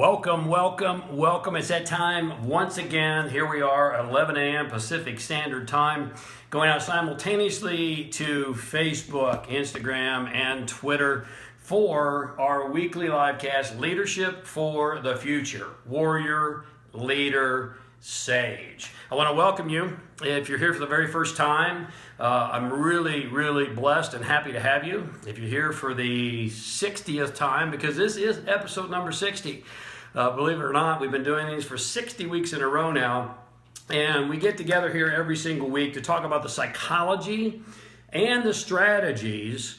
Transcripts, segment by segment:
Welcome. It's that time once again. Here we are at 11 a.m. Pacific Standard Time, going out simultaneously to Facebook, Instagram, and Twitter for our weekly live cast, Leadership for the Future, Warrior, Leader, Sage. I want to welcome you. If you're here for the very first time, I'm really blessed and happy to have you. If you're here for the 60th time, because this is episode number 60. Believe it or not, we've been doing these for 60 weeks in a row now. And we get together here every single week to talk about the psychology and the strategies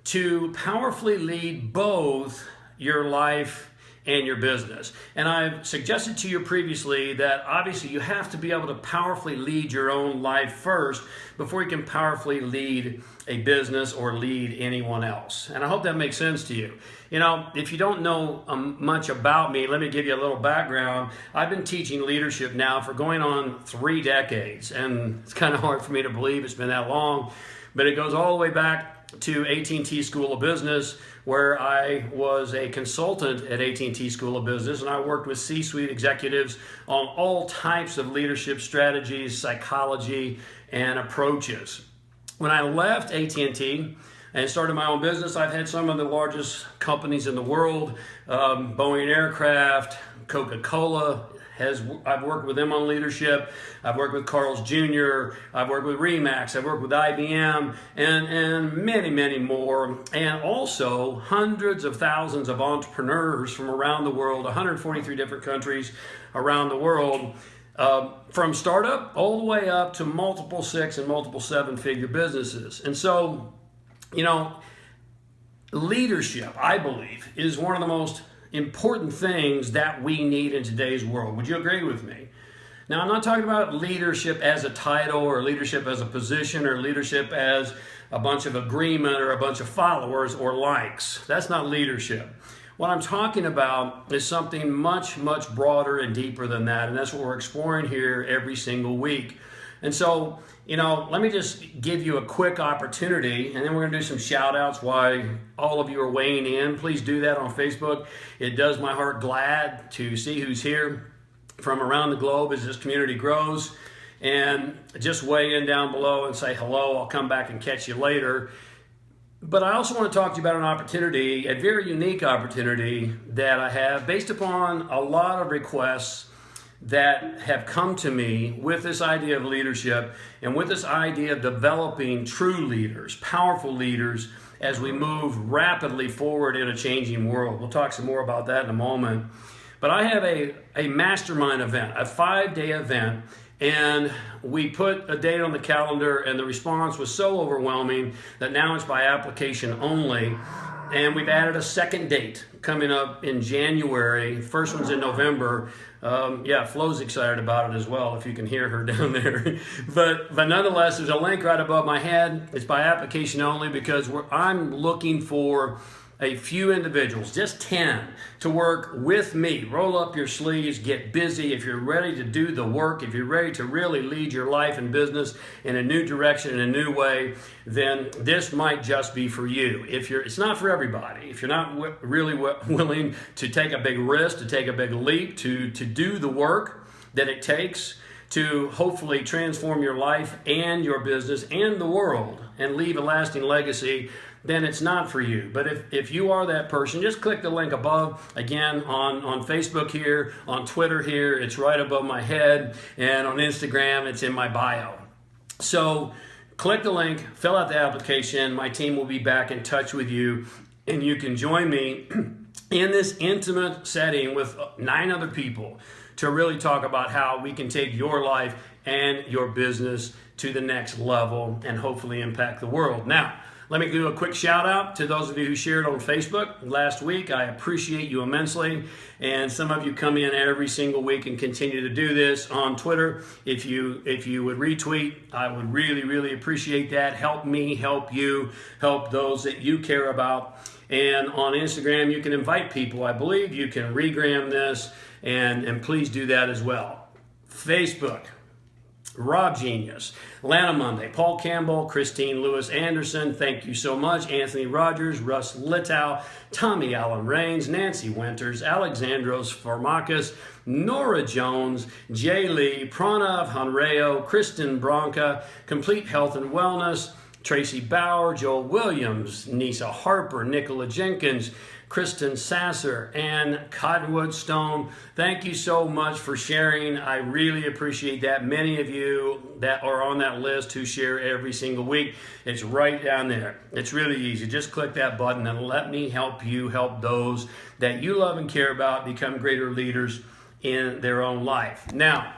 to powerfully lead both your life and your business. And I've suggested to you previously that obviously you have to be able to powerfully lead your own life first before you can powerfully lead a business or lead anyone else. And I hope that makes sense to you. You know, if you don't know much about me, let me give you a little background. I've been teaching leadership now for going on 3 decades, and it's kind of hard for me to believe it's been that long, but it goes all the way back to AT&T School of Business, where I was a consultant at AT&T School of Business, and I worked with C-suite executives on all types of leadership strategies, psychology, and approaches. When I left AT&T and started my own business, I've had some of the largest companies in the world, Boeing Aircraft, Coca-Cola. I've worked with them on leadership. I've worked with Carl's Jr. I've worked with Remax. I've worked with IBM and many more. And also hundreds of thousands of entrepreneurs from around the world, 143 different countries around the world, from startup all the way up to multiple 6 and multiple 7-figure businesses. And so, you know, leadership, I believe, is one of the most important things that we need in today's world. Would you agree with me? Now, I'm not talking about leadership as a title or leadership as a position or leadership as a bunch of agreement or a bunch of followers or likes. That's not leadership. What I'm talking about is something much broader and deeper than that, and that's what we're exploring here every single week. And so, you know, let me just give you a quick opportunity, and then we're going to do some shout outs while all of you are weighing in. Please do that on Facebook. It does my heart glad to see who's here from around the globe as this community grows. And just weigh in down below and say hello. I'll come back and catch you later. But I also want to talk to you about an opportunity, a very unique opportunity that I have based upon a lot of requests that have come to me with this idea of leadership and with this idea of developing true leaders, powerful leaders, as we move rapidly forward in a changing world. We'll talk some more about that in a moment. But I have a mastermind event, a 5-day event, and we put a date on the calendar, and the response was so overwhelming that now it's by application only. And we've added a second date coming up in January. First one's in November. Flo's excited about it as well, if you can hear her down there. but nonetheless, there's a link right above my head. It's by application only because I'm looking for a few individuals, just 10, to work with me. Roll up your sleeves, get busy. If you're ready to do the work, if you're ready to really lead your life and business in a new direction, in a new way, then this might just be for you. It's not for everybody. If you're not really willing to take a big risk, to take a big leap, to do the work that it takes to hopefully transform your life and your business and the world and leave a lasting legacy, then it's not for you. But if you are that person, just click the link above. Again, on Facebook here, on Twitter here, it's right above my head, and on Instagram, it's in my bio. So click the link, fill out the application. My team will be back in touch with you, and you can join me in this intimate setting with 9 other people to really talk about how we can take your life and your business to the next level and hopefully impact the world. Now, let me do a quick shout out to those of you who shared on Facebook last week. I appreciate you immensely. And some of you come in every single week and continue to do this on Twitter. If you would retweet, I would really appreciate that. Help me, help you, help those that you care about. And on Instagram, you can invite people. I believe you can regram this, and please do that as well. Facebook. Rob Genius, Lana Monday, Paul Campbell, Christine Lewis Anderson, thank you so much, Anthony Rogers, Russ Litow, Tommy Allen Rains, Nancy Winters, Alexandros Formakis, Nora Jones, Jay Lee, Pranav Hanreo, Kristen Bronca, Complete Health and Wellness, Tracy Bauer, Joel Williams, Nisa Harper, Nicola Jenkins, Kristen Sasser, and Cottonwood Stone. Thank you so much for sharing. I really appreciate that. Many of you that are on that list who share every single week, it's right down there. It's really easy. Just click that button and let me help you help those that you love and care about become greater leaders in their own life. Now,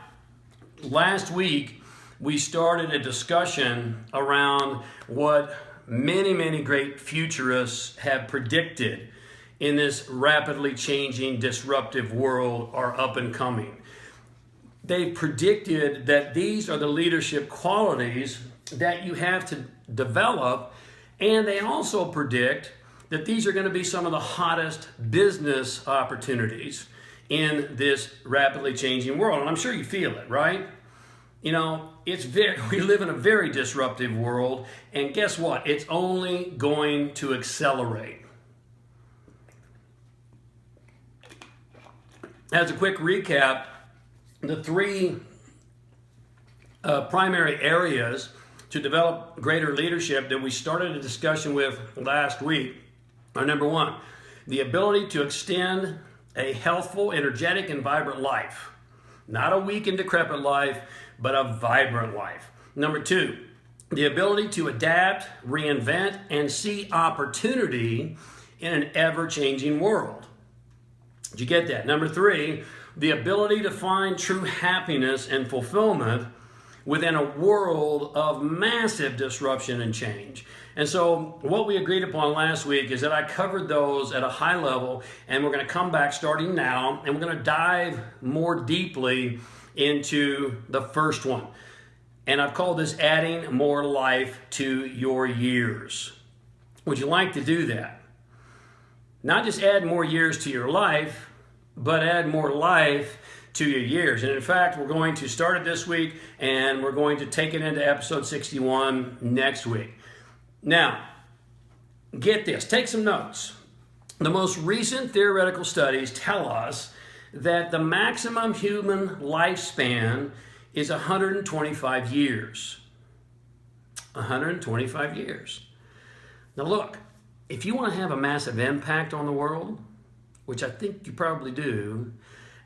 last week, we started a discussion around what many great futurists have predicted in this rapidly changing, disruptive world are up and coming. They've predicted that these are the leadership qualities that you have to develop, and they also predict that these are going to be some of the hottest business opportunities in this rapidly changing world. And I'm sure you feel it, right? You know, we live in a very disruptive world, and guess what? It's only going to accelerate. As a quick recap, the three primary areas to develop greater leadership that we started a discussion with last week are: number one, the ability to extend a healthful, energetic, and vibrant life. Not a weak and decrepit life, but a vibrant life. Number two, the ability to adapt, reinvent, and see opportunity in an ever-changing world. Did you get that? Number three, the ability to find true happiness and fulfillment within a world of massive disruption and change. And so what we agreed upon last week is that I covered those at a high level, and we're going to come back starting now, and we're going to dive more deeply into the first one. And I've called this adding more life to your years. Would you like to do that? Not just add more years to your life, but add more life to your years. And in fact, we're going to start it this week, and we're going to take it into episode 61 next week. Now, get this, take some notes. The most recent theoretical studies tell us that the maximum human lifespan is 125 years. 125 years. Now look, if you want to have a massive impact on the world, which I think you probably do,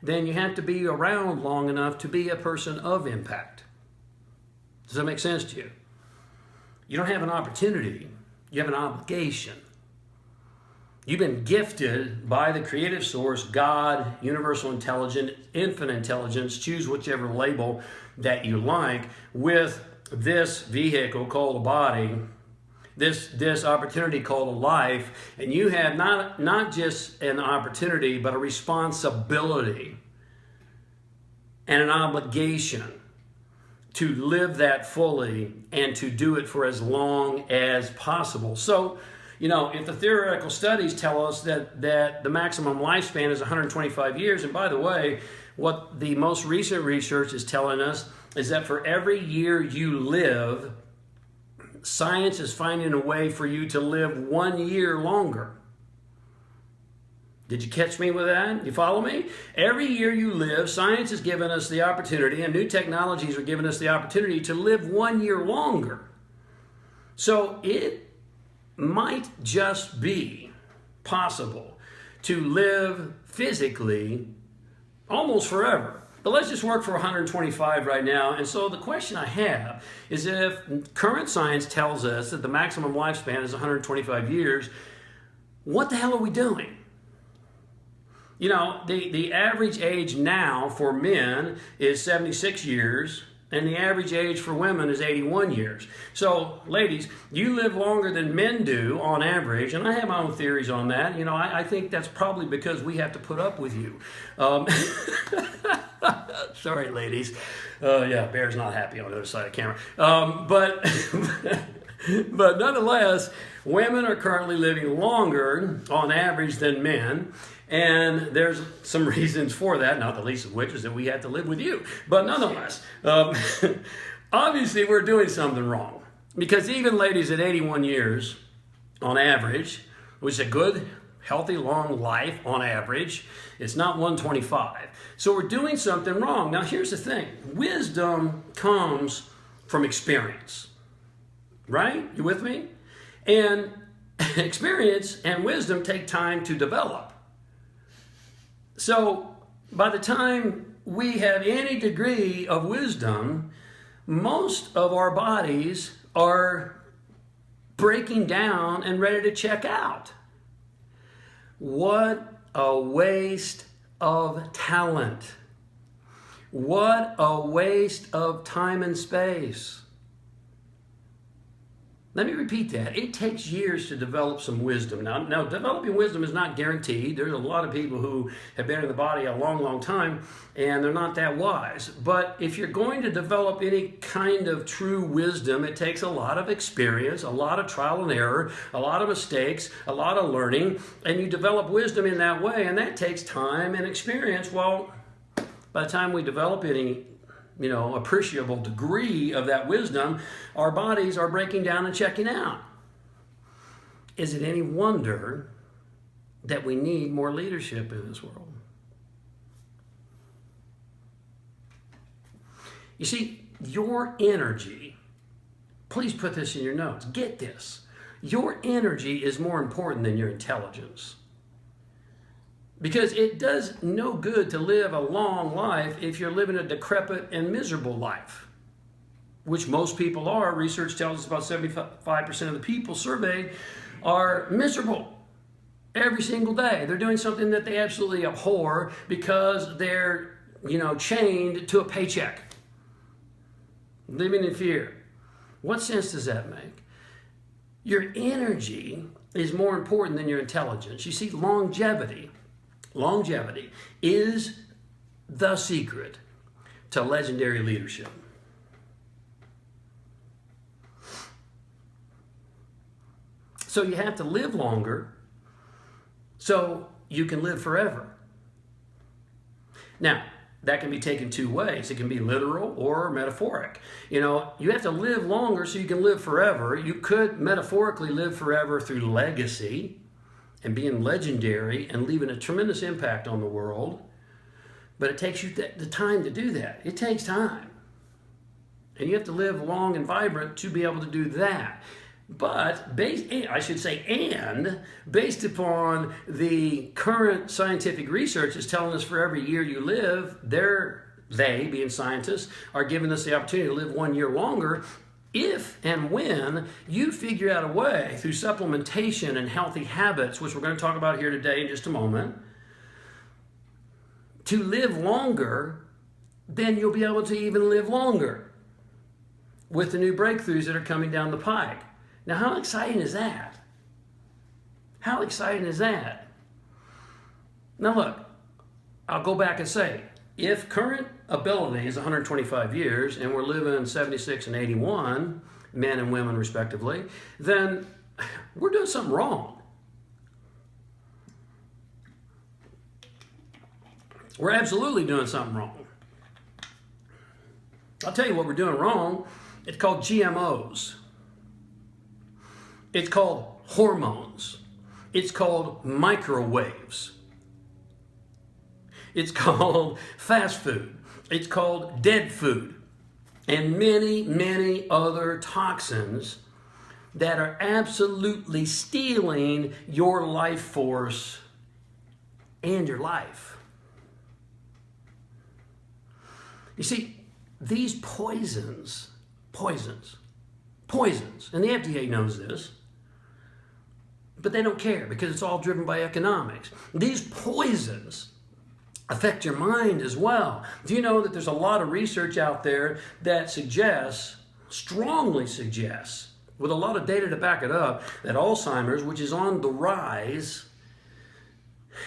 then you have to be around long enough to be a person of impact. Does that make sense to you? You don't have an opportunity, you have an obligation. You've been gifted by the creative source, God, universal intelligence, infinite intelligence, choose whichever label that you like, with this vehicle called a body, this opportunity called a life, and you have not just an opportunity, but a responsibility and an obligation to live that fully and to do it for as long as possible. So, you know, if the theoretical studies tell us that the maximum lifespan is 125 years, and by the way, what the most recent research is telling us is that for every year you live, science is finding a way for you to live 1 year longer. Did you catch me with that? You follow me? Every year you live, science has given us the opportunity, and new technologies are giving us the opportunity to live 1 year longer. So it might just be possible to live physically almost forever. But let's just work for 125 right now. And so the question I have is, if current science tells us that the maximum lifespan is 125 years, what the hell are we doing? You know, the average age now for men is 76 years, and the average age for women is 81 years. So, ladies, you live longer than men do on average, and I have my own theories on that. You know, I think that's probably because we have to put up with you. Sorry, ladies. Yeah, Bear's not happy on the other side of the camera. But nonetheless, women are currently living longer on average than men. And there's some reasons for that, not the least of which is that we have to live with you. But nonetheless, obviously we're doing something wrong. Because even ladies at 81 years, on average, which is a good, healthy, long life on average, it's not 125. So we're doing something wrong. Now here's the thing. Wisdom comes from experience. Right? You with me? And experience and wisdom take time to develop. So by the time we have any degree of wisdom, most of our bodies are breaking down and ready to check out. What a waste of talent. What a waste of time and space. Let me repeat that. It takes years to develop some wisdom. Now, developing wisdom is not guaranteed. There's a lot of people who have been in the body a long, long time, and they're not that wise. But if you're going to develop any kind of true wisdom, it takes a lot of experience, a lot of trial and error, a lot of mistakes, a lot of learning, and you develop wisdom in that way, and that takes time and experience. Well, by the time we develop any appreciable degree of that wisdom, our bodies are breaking down and checking out. Is it any wonder that we need more leadership in this world? You see, your energy, please put this in your notes, get this, your energy is more important than your intelligence. Because it does no good to live a long life if you're living a decrepit and miserable life, which most people are. Research tells us about 75% of the people surveyed are miserable every single day. They're doing something that they absolutely abhor because they're, chained to a paycheck, living in fear. What sense does that make? Your energy is more important than your intelligence. You see, longevity is the secret to legendary leadership. So you have to live longer so you can live forever. Now, that can be taken two ways. It can be literal or metaphoric. You have to live longer so you can live forever. You could metaphorically live forever through legacy and being legendary and leaving a tremendous impact on the world. But it takes you the time to do that. It takes time. And you have to live long and vibrant to be able to do that. But, based upon the current scientific research is telling us for every year you live, they, being scientists, are giving us the opportunity to live 1 year longer. If and when you figure out a way through supplementation and healthy habits, which we're going to talk about here today in just a moment, to live longer, then you'll be able to even live longer with the new breakthroughs that are coming down the pike. Now, how exciting is that? How exciting is that? Now, look, I'll go back and say, if current ability is 125 years and we're living 76 and 81, men and women respectively, then we're doing something wrong. We're absolutely doing something wrong. I'll tell you what we're doing wrong. It's called GMOs. It's called hormones. It's called microwaves. It's called fast food. It's called dead food. And many, many other toxins that are absolutely stealing your life force and your life. You see, these poisons, and the FDA knows this, but they don't care because it's all driven by economics. These poisons affect your mind as well. Do you know that there's a lot of research out there that strongly suggests, with a lot of data to back it up, that Alzheimer's, which is on the rise,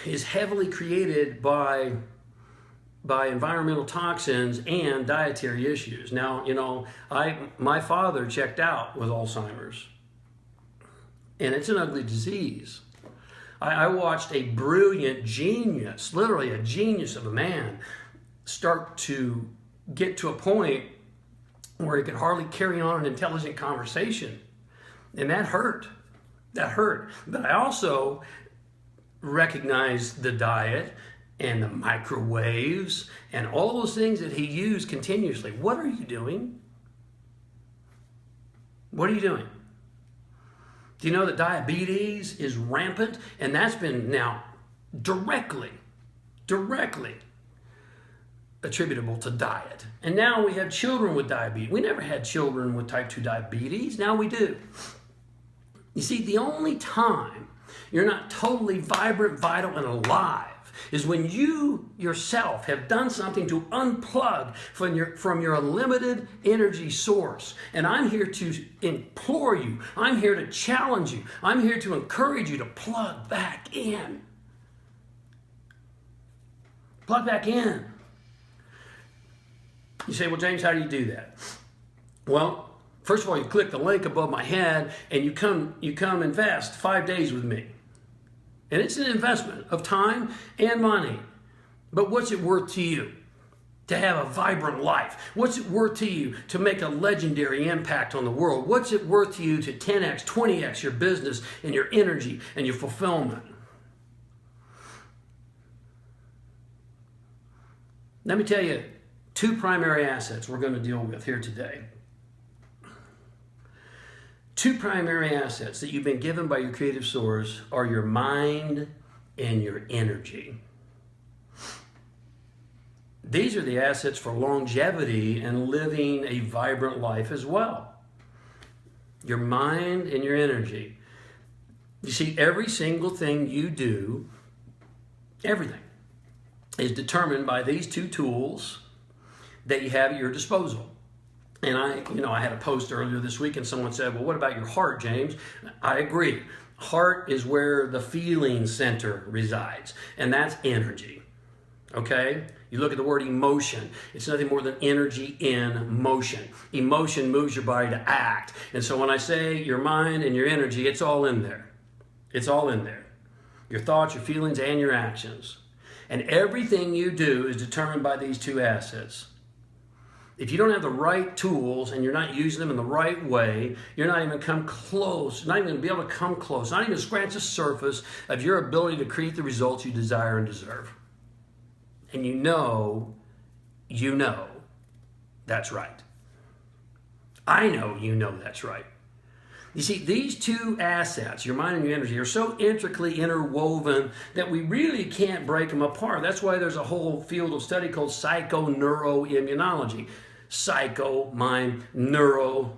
is heavily created by by environmental toxins and dietary issues. Now, my father checked out with Alzheimer's, and it's an ugly disease. I watched a brilliant genius, literally a genius of a man, start to get to a point where he could hardly carry on an intelligent conversation. And that hurt. That hurt. But I also recognized the diet and the microwaves and all those things that he used continuously. What are you doing? What are you doing? Do you know that diabetes is rampant? And that's been now directly attributable to diet. And now we have children with diabetes. We never had children with type 2 diabetes. Now we do. You see, the only time you're not totally vibrant, vital, and alive is when you yourself have done something to unplug from your unlimited energy source. And I'm here to implore you. I'm here to challenge you. I'm here to encourage you to plug back in. Plug back in. You say, well, James, how do you do that? Well, first of all, you click the link above my head and you come invest 5 days with me. And it's an investment of time and money. But what's it worth to you to have a vibrant life? What's it worth to you to make a legendary impact on the world? What's it worth to you to 10x, 20x your business and your energy and your fulfillment? Let me tell you 2 primary assets we're going to deal with here today. 2 primary assets that you've been given by your creative source are your mind and your energy. These are the assets for longevity and living a vibrant life as well. Your mind and your energy. You see, every single thing you do, everything, is determined by these 2 tools that you have at your disposal. And I had a post earlier this week and someone said, well, what about your heart, James? I agree. Heart is where the feeling center resides, and that's energy. Okay? You look at the word emotion. It's nothing more than energy in motion. Emotion moves your body to act. And so when I say your mind and your energy, it's all in there. It's all in there. Your thoughts, your feelings, and your actions. And everything you do is determined by these 2 assets. If you don't have the right tools and you're not using them in the right way, you're not even come close, not even going to be able to come close, not even scratch the surface of your ability to create the results you desire and deserve. And you know that's right. I know that's right. You see, these 2 assets, your mind and your energy, are so intricately interwoven that we really can't break them apart. That's why there's a whole field of study called psychoneuroimmunology. Psycho, mind, neurology,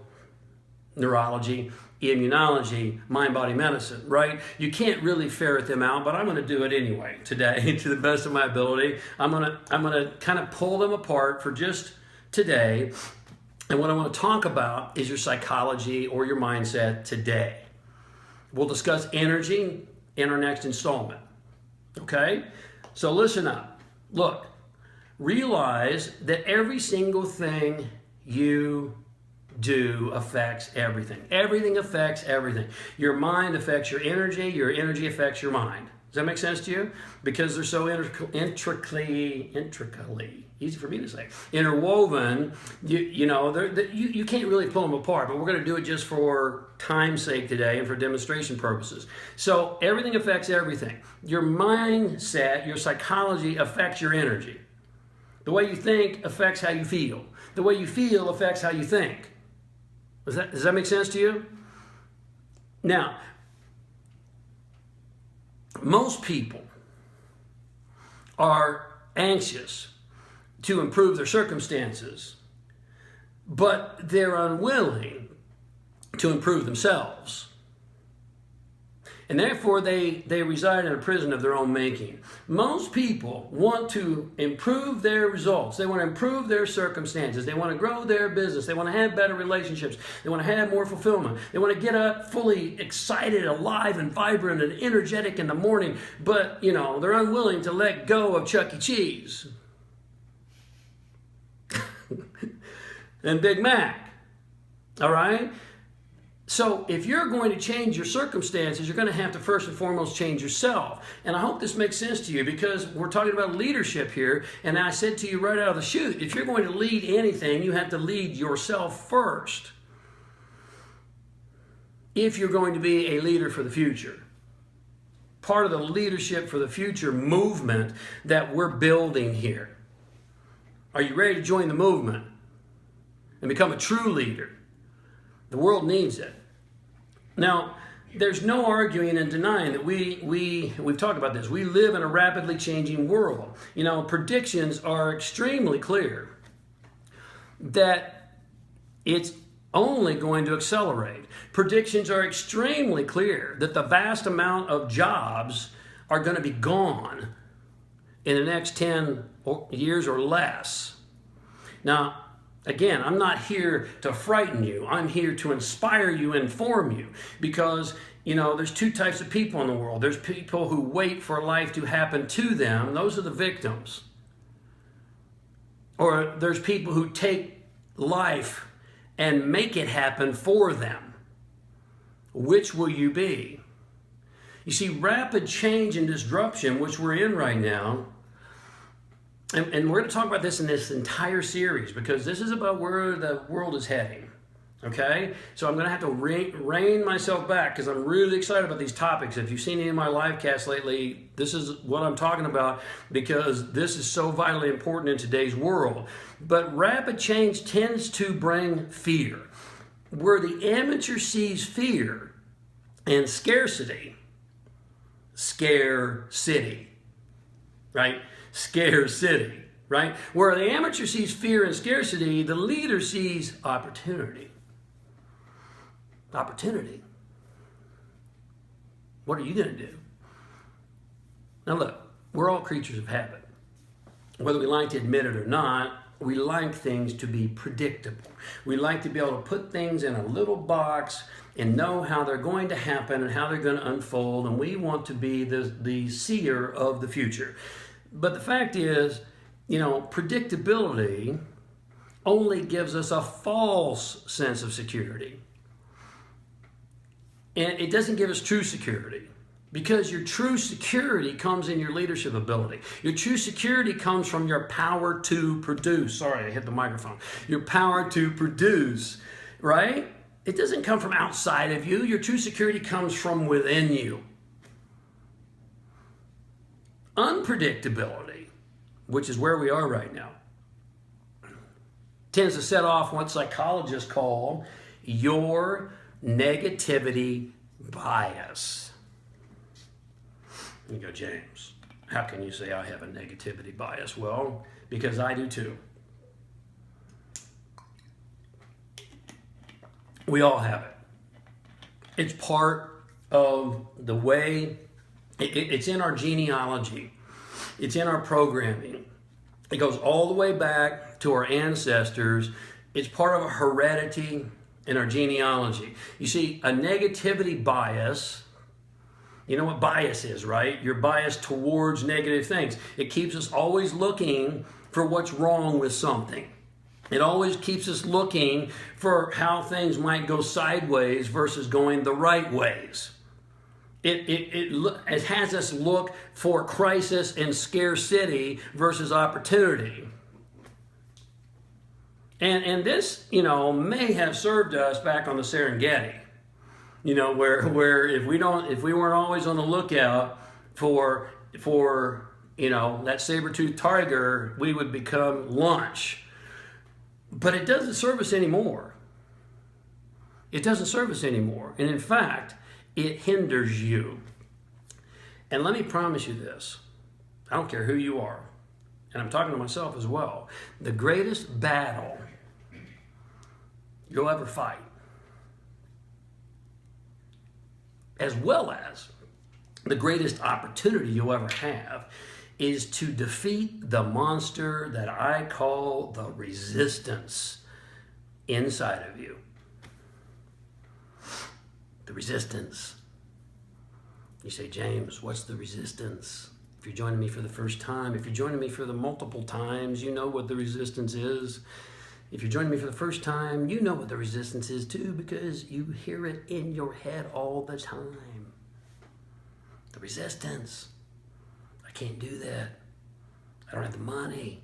immunology, mind-body medicine, right? You can't really ferret them out, but I'm going to do it anyway today to the best of my ability. I'm going to kind of pull them apart for just today. And what I want to talk about is your psychology or your mindset today. We'll discuss energy in our next installment. Okay? So listen up. Look, realize that every single thing you do affects everything. Everything affects everything. Your mind affects your energy affects your mind. Does that make sense to you? Because they're so intricately, easy for me to say, interwoven, you can't really pull them apart, but we're going to do it just for time's sake today and for demonstration purposes. So everything affects everything. Your mindset, your psychology affects your energy. The way you think affects how you feel. The way you feel affects how you think. Does that make sense to you? Now, most people are anxious to improve their circumstances, but they're unwilling to improve themselves. And therefore, they reside in a prison of their own making. Most people want to improve their results. They want to improve their circumstances. They want to grow their business. They want to have better relationships. They want to have more fulfillment. They want to get up fully excited, alive, and vibrant, and energetic in the morning. But, they're unwilling to let go of Chuck E. Cheese. than Big Mac. All right? So if you're going to change your circumstances, you're going to have to first and foremost change yourself. And I hope this makes sense to you, because we're talking about leadership here. And I said to you right out of the chute, if you're going to lead anything, you have to lead yourself first, if you're going to be a leader for the future. Part of the leadership for the future movement that we're building here. Are you ready to join the movement and become a true leader? The world needs it. Now, there's no arguing and denying that we've talked about this. We live in a rapidly changing world. You know, predictions are extremely clear that it's only going to accelerate. Predictions are extremely clear that the vast amount of jobs are going to be gone in the next 10 years or less. Now, again, I'm not here to frighten you. I'm here to inspire you, inform you. Because, you know, there's two types of people in the world. There's people who wait for life to happen to them. Those are the victims. Or there's people who take life and make it happen for them. Which will you be? You see, rapid change and disruption, which we're in right now, and we're going to talk about this in this entire series, because this is about where the world is heading. Okay? So I'm going to have to rein myself back, because I'm really excited about these topics. If you've seen any of my live casts lately, this is what I'm talking about, because this is so vitally important in today's world. But rapid change tends to bring fear. Where the amateur sees fear and scarcity, right? Scarcity, right? Where the amateur sees fear and scarcity, the leader sees opportunity. Opportunity. What are you going to do? Now look, we're all creatures of habit. Whether we like to admit it or not, we like things to be predictable. We like to be able to put things in a little box and know how they're going to happen and how they're going to unfold, and we want to be the seer of the future. But the fact is, you know, predictability only gives us a false sense of security. And it doesn't give us true security, because your true security comes in your leadership ability. Your true security comes from your power to produce. Sorry, I hit the microphone. Your power to produce, right? It doesn't come from outside of you. Your true security comes from within you. Unpredictability, which is where we are right now, tends to set off what psychologists call your negativity bias. You go, James, how can you say I have a negativity bias? Well, because I do too. We all have it. It's part of the way, it's in our genealogy. It's in our programming. It goes all the way back to our ancestors. It's part of a heredity in our genealogy. You see, a negativity bias, you know what bias is, right? You're biased towards negative things. It keeps us always looking for what's wrong with something. It always keeps us looking for how things might go sideways versus going the right ways. It has us look for crisis and scarcity versus opportunity. And this, you know, may have served us back on the Serengeti. You know, where if we weren't always on the lookout for you know, that saber-toothed tiger, we would become lunch. But it doesn't serve us anymore. It doesn't serve us anymore. And in fact, it hinders you. And let me promise you this. I don't care who you are. And I'm talking to myself as well. The greatest battle you'll ever fight, as well as the greatest opportunity you'll ever have, is to defeat the monster that I call the resistance inside of you. The resistance. You say, James, what's the resistance? If you're joining me for the first time, if you're joining me for the multiple times, you know what the resistance is. If you're joining me for the first time, you know what the resistance is too, because you hear it in your head all the time. The resistance. I can't do that. I don't have the money.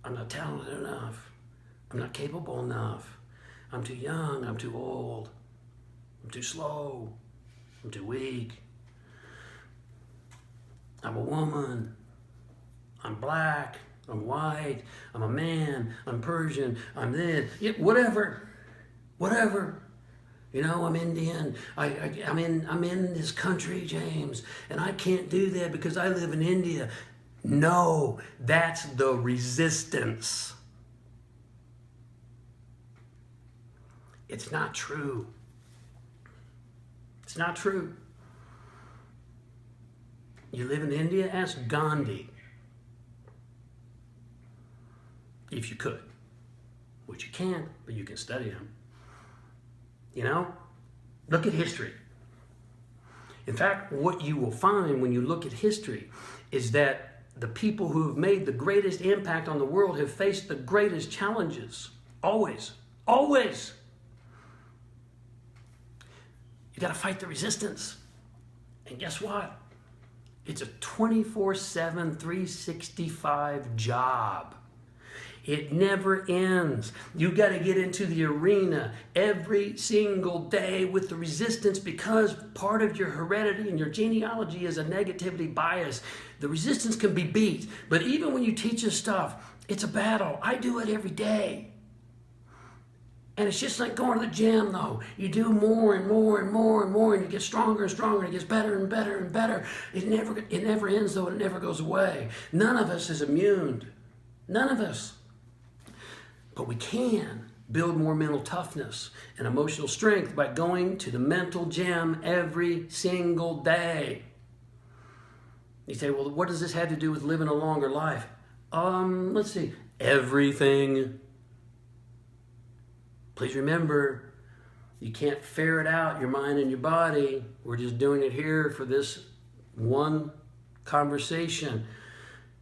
I'm not talented enough. I'm not capable enough. I'm too young. I'm too old. I'm too slow. I'm too weak. I'm a woman. I'm black. I'm white. I'm a man. I'm Persian. I'm this. Yeah, whatever. You know, I'm Indian. I'm in this country, James, and I can't do that because I live in India. No, that's the resistance. It's not true. It's not true. You live in India? Ask Gandhi. If you could. Which you can't, but you can study him. You know? Look at history. In fact, what you will find when you look at history is that the people who have made the greatest impact on the world have faced the greatest challenges. Always. Always. You got to fight the resistance. And guess what? It's a 24/7, 365 job. It never ends. You got to get into the arena every single day with the resistance, because part of your heredity and your genealogy is a negativity bias. The resistance can be beat, but even when you teach us stuff, it's a battle. I do it every day. And it's just like going to the gym, though. You do more and more and more and more, and you get stronger and stronger, and it gets better and better and better. It never ends, though, and it never goes away. None of us is immune. None of us. But we can build more mental toughness and emotional strength by going to the mental gym every single day. You say, well, what does this have to do with living a longer life? Let's see. Everything. Please remember, you can't ferret out your mind and your body. We're just doing it here for this one conversation.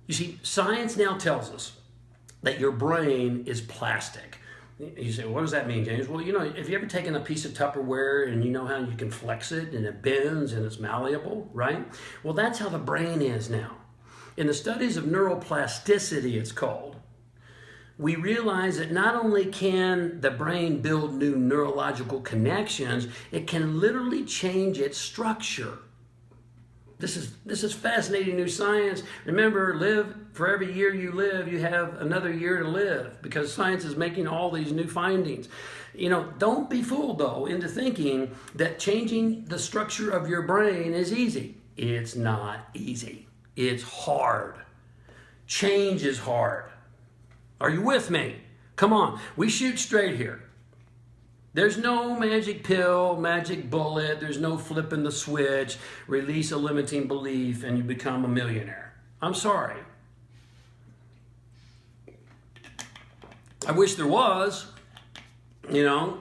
You see, science now tells us that your brain is plastic. You say, what does that mean, James? Well, you know, if you ever taken a piece of Tupperware and you know how you can flex it and it bends and it's malleable, right? Well, that's how the brain is now. In the studies of neuroplasticity, it's called, we realize that not only can the brain build new neurological connections, it can literally change its structure. This is fascinating new science. Remember, for every year you live, you have another year to live, because science is making all these new findings. You know, don't be fooled, though, into thinking that changing the structure of your brain is easy. It's not easy. It's hard. Change is hard. Are you with me? Come on, we shoot straight here. There's no magic pill, magic bullet. There's no flipping the switch, release a limiting belief, and you become a millionaire. I'm sorry. I wish there was. You know,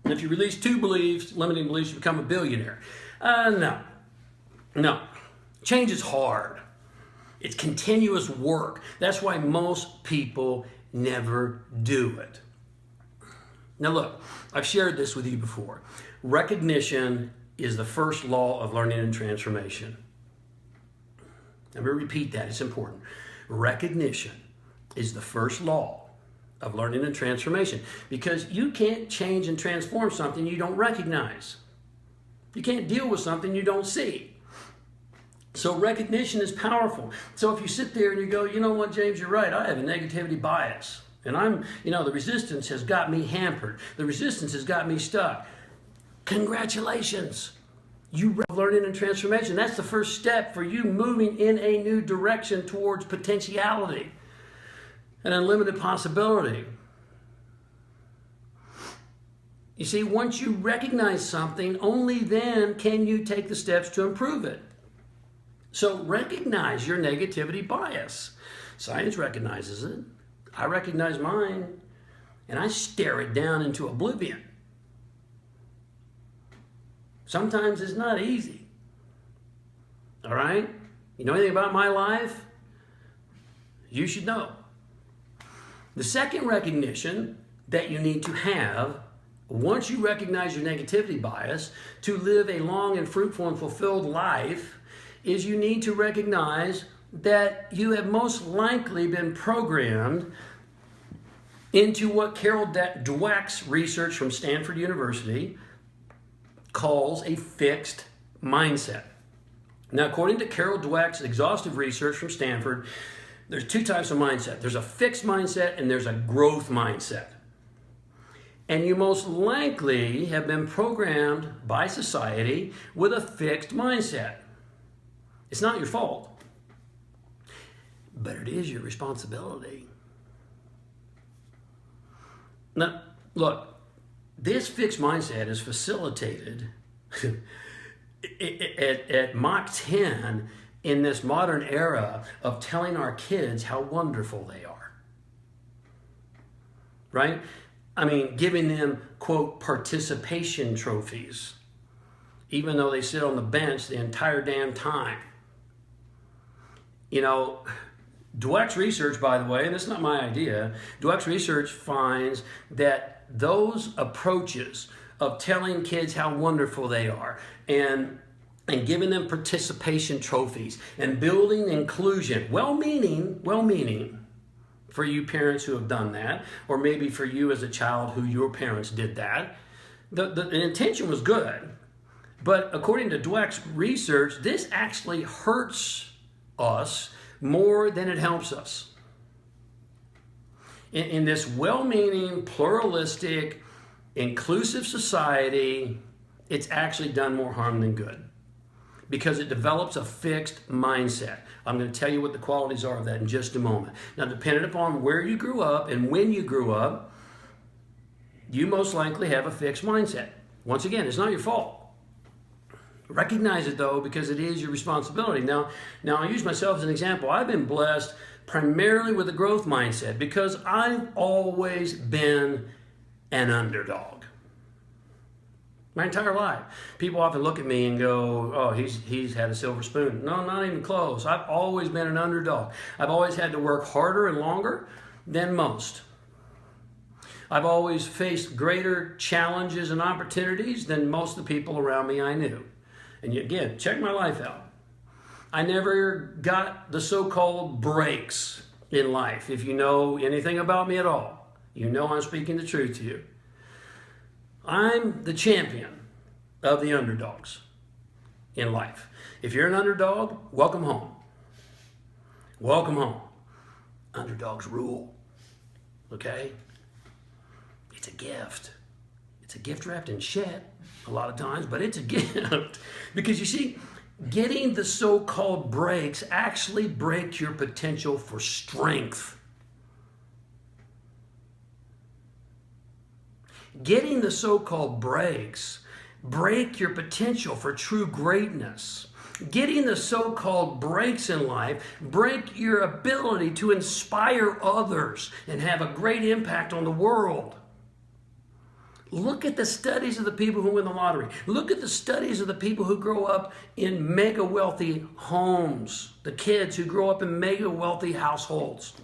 if you release 2 beliefs, limiting beliefs, you become a billionaire. No. Change is hard. It's continuous work. That's why most people never do it. Now look, I've shared this with you before. Recognition is the first law of learning and transformation. Let me repeat that, it's important. Recognition is the first law of learning and transformation, because you can't change and transform something you don't recognize. You can't deal with something you don't see. So recognition is powerful. So if you sit there and you go, you know what, James, you're right, I have a negativity bias. And the resistance has got me hampered. The resistance has got me stuck. Congratulations. You learning and transformation. That's the first step for you moving in a new direction towards potentiality and unlimited possibility. You see, once you recognize something, only then can you take the steps to improve it. So recognize your negativity bias. Science recognizes it. I recognize mine, and I stare it down into oblivion. Sometimes it's not easy. All right? You know anything about my life? You should know. The second recognition that you need to have once you recognize your negativity bias to live a long and fruitful and fulfilled life is you need to recognize that you have most likely been programmed into what Carol Dweck's research from Stanford University calls a fixed mindset. Now, according to Carol Dweck's exhaustive research from Stanford, there's two types of mindset. There's a fixed mindset and there's a growth mindset. And you most likely have been programmed by society with a fixed mindset. It's not your fault, but it is your responsibility. Now, look, this fixed mindset is facilitated at Mach 10 in this modern era of telling our kids how wonderful they are. Right? I mean, giving them, quote, participation trophies, even though they sit on the bench the entire damn time. You know, Dweck's research, by the way, and this is not my idea, Dweck's research finds that those approaches of telling kids how wonderful they are and giving them participation trophies and building inclusion, well-meaning, for you parents who have done that, or maybe for you as a child who your parents did that. The intention was good, but according to Dweck's research, this actually hurts us more than it helps us. In this well-meaning, pluralistic, inclusive society, it's actually done more harm than good because it develops a fixed mindset. I'm going to tell you what the qualities are of that in just a moment. Now, depending upon where you grew up and when you grew up, you most likely have a fixed mindset. Once again, it's not your fault. Recognize it, though, because it is your responsibility. Now I'll use myself as an example. I've been blessed primarily with a growth mindset because I've always been an underdog. My entire life. People often look at me and go, oh, he's had a silver spoon. No, not even close. I've always been an underdog. I've always had to work harder and longer than most. I've always faced greater challenges and opportunities than most of the people around me I knew. And again, check my life out. I never got the so-called breaks in life. If you know anything about me at all, you know I'm speaking the truth to you. I'm the champion of the underdogs in life. If you're an underdog, welcome home. Welcome home. Underdogs rule. Okay? It's a gift. It's a gift wrapped in shit a lot of times, but it's a gift. Because you see, getting the so-called breaks actually break your potential for strength. Getting the so-called breaks break your potential for true greatness. Getting the so-called breaks in life break your ability to inspire others and have a great impact on the world. Look at the studies of the people who win the lottery. Look at the studies of the people who grow up in mega wealthy homes, the kids who grow up in mega wealthy households.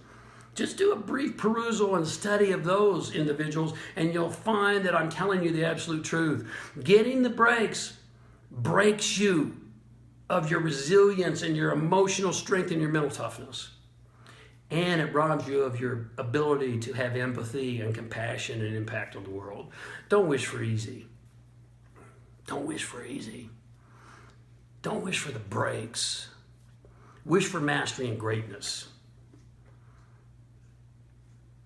Just do a brief perusal and study of those individuals, and you'll find that I'm telling you the absolute truth. Getting the breaks breaks you of your resilience and your emotional strength and your mental toughness. And it robs you of your ability to have empathy and compassion and impact on the world. Don't wish for easy. Don't wish for easy. Don't wish for the breaks. Wish for mastery and greatness.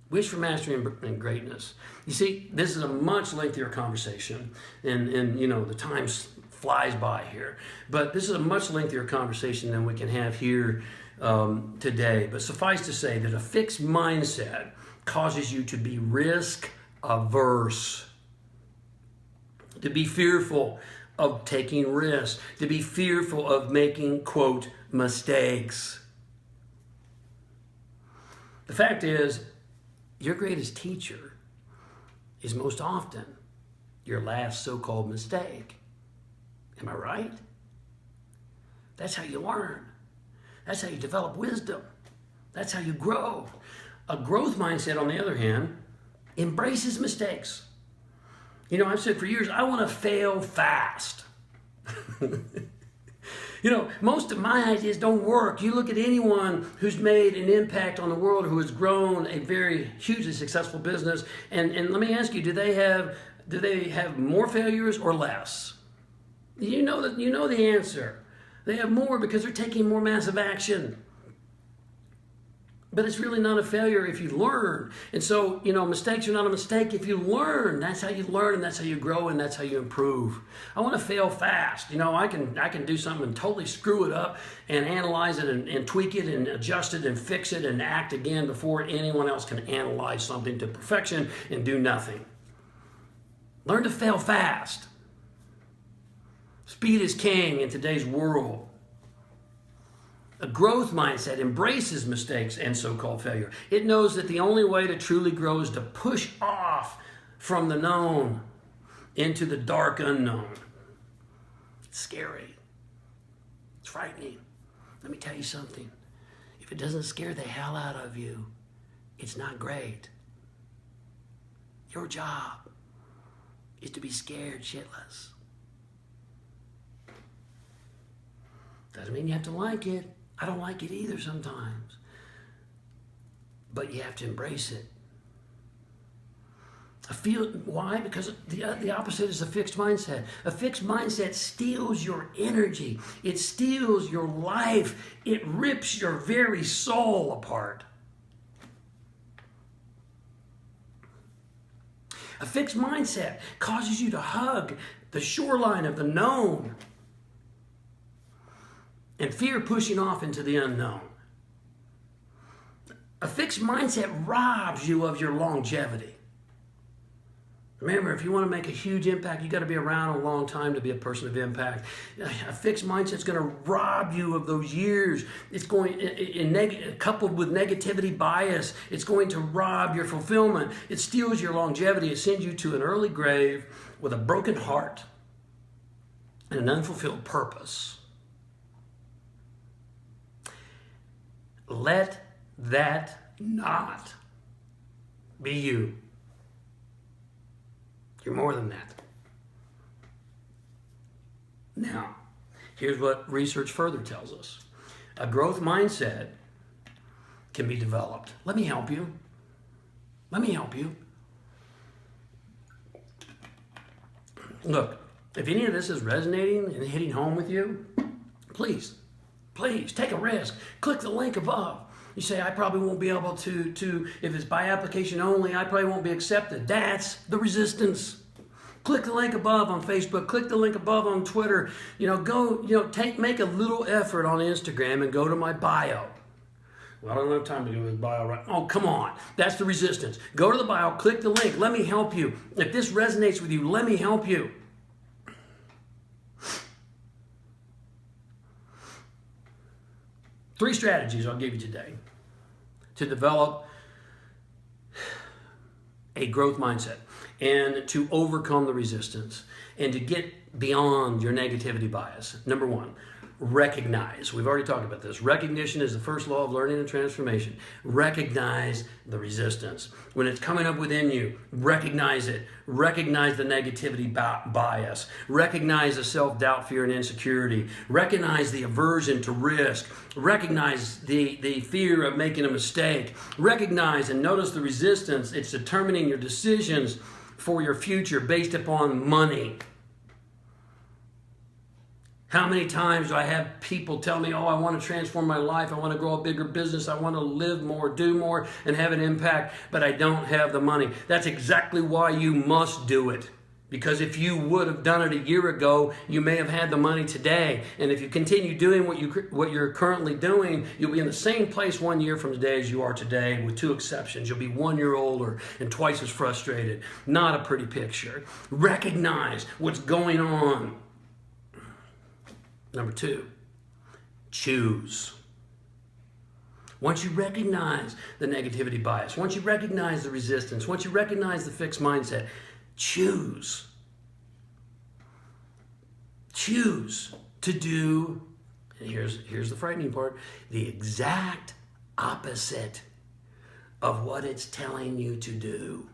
Wish for mastery and greatness. You see, this is a much lengthier conversation, and you know, the time flies by here. But this is a much lengthier conversation than we can have here today. But suffice to say that a fixed mindset causes you to be risk averse, to be fearful of taking risks, to be fearful of making, quote, mistakes. The fact is, your greatest teacher is most often your last so-called mistake. Am I right? That's how you learn. That's how you develop wisdom. That's how you grow. A growth mindset, on the other hand, embraces mistakes. You know, I've said for years, I want to fail fast. You know, most of my ideas don't work. You look at anyone who's made an impact on the world, who has grown a very hugely successful business, and let me ask you, do they have more failures or less? You know the answer. They have more because they're taking more massive action. But it's really not a failure if you learn. And so, you know, mistakes are not a mistake if you learn. That's how you learn, and that's how you grow, and that's how you improve. I want to fail fast. You know, I can do something and totally screw it up and analyze it and tweak it and adjust it and fix it and act again before anyone else can analyze something to perfection and do nothing. Learn to fail fast. Speed is king in today's world. A growth mindset embraces mistakes and so-called failure. It knows that the only way to truly grow is to push off from the known into the dark unknown. It's scary. It's frightening. Let me tell you something. If it doesn't scare the hell out of you, it's not great. Your job is to be scared shitless. Doesn't mean you have to like it. I don't like it either sometimes. But you have to embrace it. Why? Because the opposite is a fixed mindset. A fixed mindset steals your energy. It steals your life. It rips your very soul apart. A fixed mindset causes you to hug the shoreline of the known and fear pushing off into the unknown. A fixed mindset robs you of your longevity. Remember, if you want to make a huge impact, you got to be around a long time to be a person of impact. A fixed mindset is going to rob you of those years. It's going, coupled with negativity bias, it's going to rob your fulfillment. It steals your longevity. It sends you to an early grave with a broken heart and an unfulfilled purpose. Let that not be you. You're more than that. Now, here's what research further tells us. A growth mindset can be developed. Let me help you. Let me help you. Look, if any of this is resonating and hitting home with you, please take a risk. Click the link above. You say, I probably won't be able to, if it's by application only, I probably won't be accepted. That's the resistance. Click the link above on Facebook. Click the link above on Twitter. Make a little effort on Instagram and go to my bio. Well, I don't have time to do his bio right. Oh, come on. That's the resistance. Go to the bio, click the link. Let me help you. If this resonates with you, let me help you. Three strategies I'll give you today to develop a growth mindset and to overcome the resistance and to get beyond your negativity bias. Number one, recognize. We've already talked about this. Recognition is the first law of learning and transformation. Recognize the resistance. When it's coming up within you, recognize it. Recognize the negativity bias. Recognize the self-doubt, fear, and insecurity. Recognize the aversion to risk. Recognize the fear of making a mistake. Recognize and notice the resistance. It's determining your decisions for your future based upon money. How many times do I have people tell me, I want to transform my life, I want to grow a bigger business, I want to live more, do more, and have an impact, but I don't have the money. That's exactly why you must do it. Because if you would have done it a year ago, you may have had the money today. And if you continue doing what you're currently doing, you'll be in the same place 1 year from today as you are today, with two exceptions. You'll be 1 year older and twice as frustrated. Not a pretty picture. Recognize what's going on. Number two, choose. Once you recognize the negativity bias, once you recognize the resistance, once you recognize the fixed mindset, choose. Choose to do, and here's the frightening part, the exact opposite of what it's telling you to do.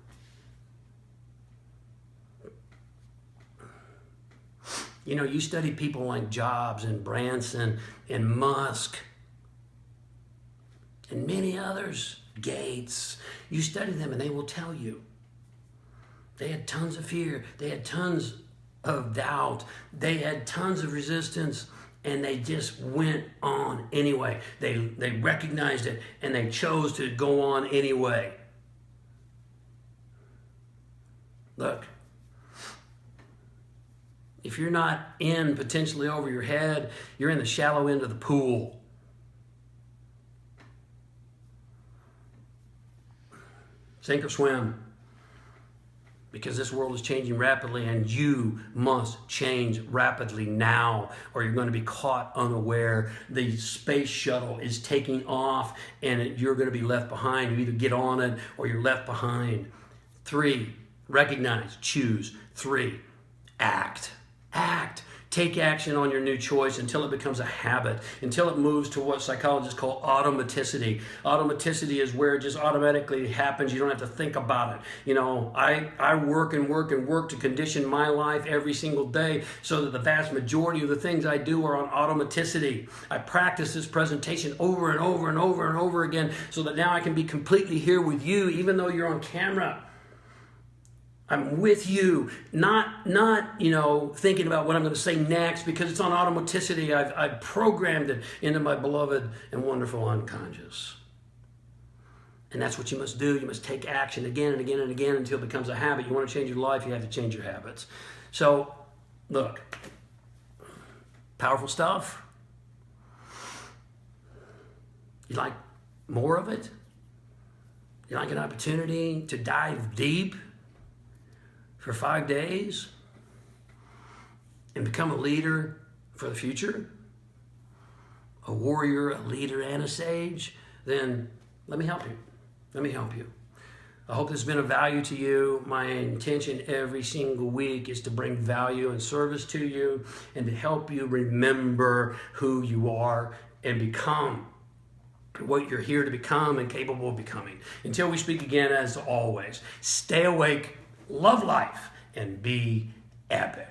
You know, you study people like Jobs and Branson and Musk and many others, Gates. You study them and they will tell you. They had tons of fear. They had tons of doubt. They had tons of resistance, and they just went on anyway. They recognized it and they chose to go on anyway. Look. If you're not in potentially over your head, you're in the shallow end of the pool. Sink or swim. Because this world is changing rapidly and you must change rapidly now or you're going to be caught unaware. The space shuttle is taking off and you're going to be left behind. You either get on it or you're left behind. 3, recognize, choose. 3, act. Act. Take action on your new choice until it becomes a habit, until it moves to what psychologists call automaticity. Automaticity is where it just automatically happens. You don't have to think about it. You know, I work and work and work to condition my life every single day so that the vast majority of the things I do are on automaticity. I practice this presentation over and over and over and over again so that now I can be completely here with you even though you're on camera. I'm with you, not thinking about what I'm going to say next because it's on automaticity. I've programmed it into my beloved and wonderful unconscious. And that's what you must do. You must take action again and again and again until it becomes a habit. You want to change your life, you have to change your habits. So, look, powerful stuff. You like more of it? You like an opportunity to dive deep for 5 days and become a leader for the future, a warrior, a leader, and a sage? Then let me help you. Let me help you. I hope this has been of value to you. My intention every single week is to bring value and service to you and to help you remember who you are and become what you're here to become and capable of becoming. Until we speak again, as always, stay awake, love life, and be epic.